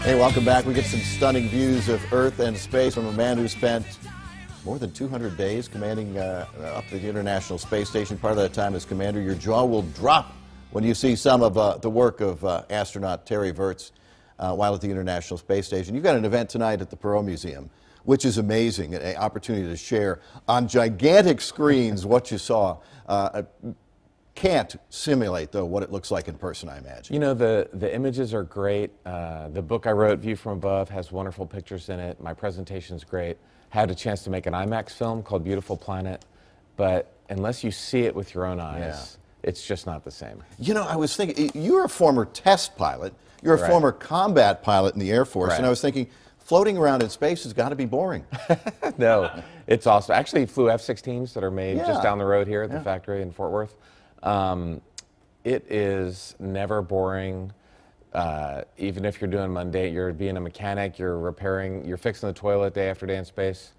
Hey, welcome back. We get some stunning views of Earth and space from a man who spent more than 200 days commanding up the International Space Station. Part of that time as commander. Your jaw will drop when you see some of the work of astronaut Terry Virts while at the International Space Station. You've got an event tonight at the Perot Museum, which is amazing, an opportunity to share on gigantic screens what you saw. Can't simulate, though, what it looks like in person, I imagine. You know, the images are great. The book I wrote, View from Above, has wonderful pictures in it. My presentation's great. Had a chance to make an IMAX film called Beautiful Planet, but unless you see it with your own eyes, it's just not the same. You know, I was thinking, you're a former test pilot. You're a former combat pilot in the Air Force, and I was thinking, floating around in space has got to be boring. No, it's awesome. Actually, flew F-16s that are made just down the road here at the factory in Fort Worth. It is never boring. Even if you're doing mundane, you're being a mechanic, you're repairing, you're fixing the toilet day after day in space,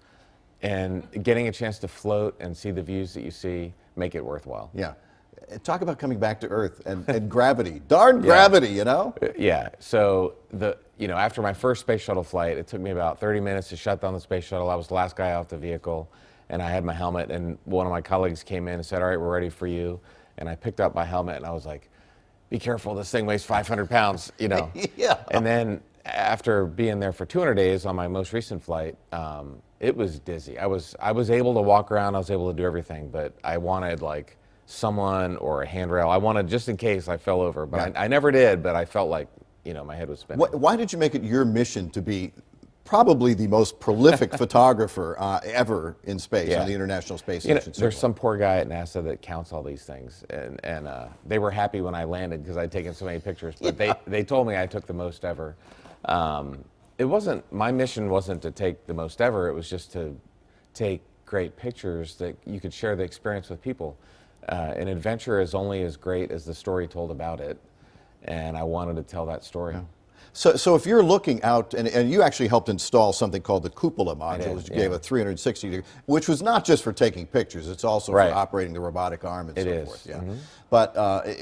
and getting a chance to float and see the views that you see make it worthwhile. Yeah. Talk about coming back to Earth and gravity. Darn gravity, you know? Yeah. So after my first space shuttle flight, it took me about 30 minutes to shut down the space shuttle. I was the last guy off the vehicle, and I had my helmet, and one of my colleagues came in and said, "All right, we're ready for you." And I picked up my helmet, and I was like, "Be careful, this thing weighs 500 pounds, you know." And then after being there for 200 days on my most recent flight, it was dizzy. I was able to walk around, I was able to do everything, but I wanted like someone or a handrail. I wanted just in case I fell over, but I never did, but I felt like, my head was spinning. Why did you make it your mission to be probably the most prolific photographer ever in space on the International Space Station? There's some poor guy at NASA that counts all these things, and they were happy when I landed because I'd taken so many pictures, but they told me I took the most ever. My mission wasn't to take the most ever, it was just to take great pictures that you could share the experience with people. An adventure is only as great as the story told about it, and I wanted to tell that story. Yeah. So if you're looking out, and you actually helped install something called the cupola module, which gave a 360 degree, which was not just for taking pictures, it's also for operating the robotic arm and so forth. Yeah. But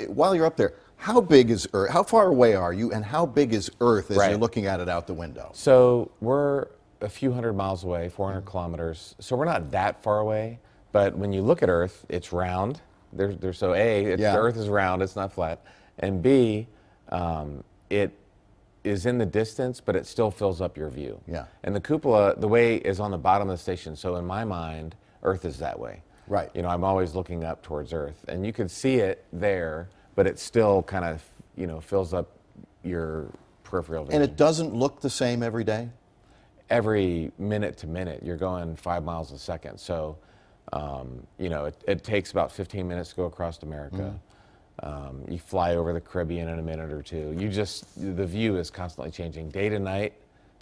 while you're up there, how big is Earth? How far away are you, and how big is Earth as you're looking at it out the window? So we're a few hundred miles away, 400 kilometers, so we're not that far away, but when you look at Earth, it's round. So A, the Earth is round, it's not flat, and B, it is in the distance, but it still fills up your view. Yeah. And the cupola, the way is on the bottom of the station, so in my mind, Earth is that way. Right. I'm always looking up towards Earth, and you can see it there, but it still kind of, fills up your peripheral vision. And it doesn't look the same every day? Every minute to minute, you're going 5 miles a second, so, it takes about 15 minutes to go across America. You fly over the Caribbean in a minute or two. The view is constantly changing day to night,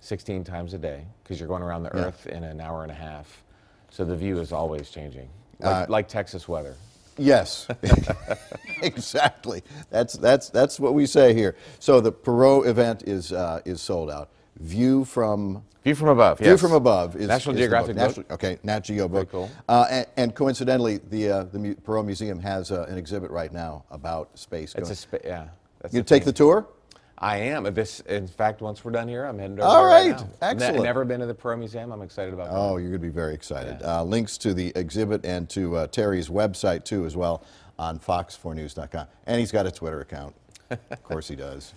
16 times a day, because you're going around the Earth in an hour and a half. So the view is always changing, like Texas weather. Yes, exactly. That's what we say here. So the Perot event is sold out. View from Above, yes. View from Above is National Geographic book. Nat Geo book. Very cool. And coincidentally, the Perot Museum has an exhibit right now about space. You take the tour? I am. In fact, once we're done here, I'm heading over All right, now. excellent. I've never been to the Perot Museum. I'm excited about that. Oh, you're going to be very excited. Links to the exhibit and to Terry's website, too, as well, on fox4news.com. And he's got a Twitter account. Of course he does,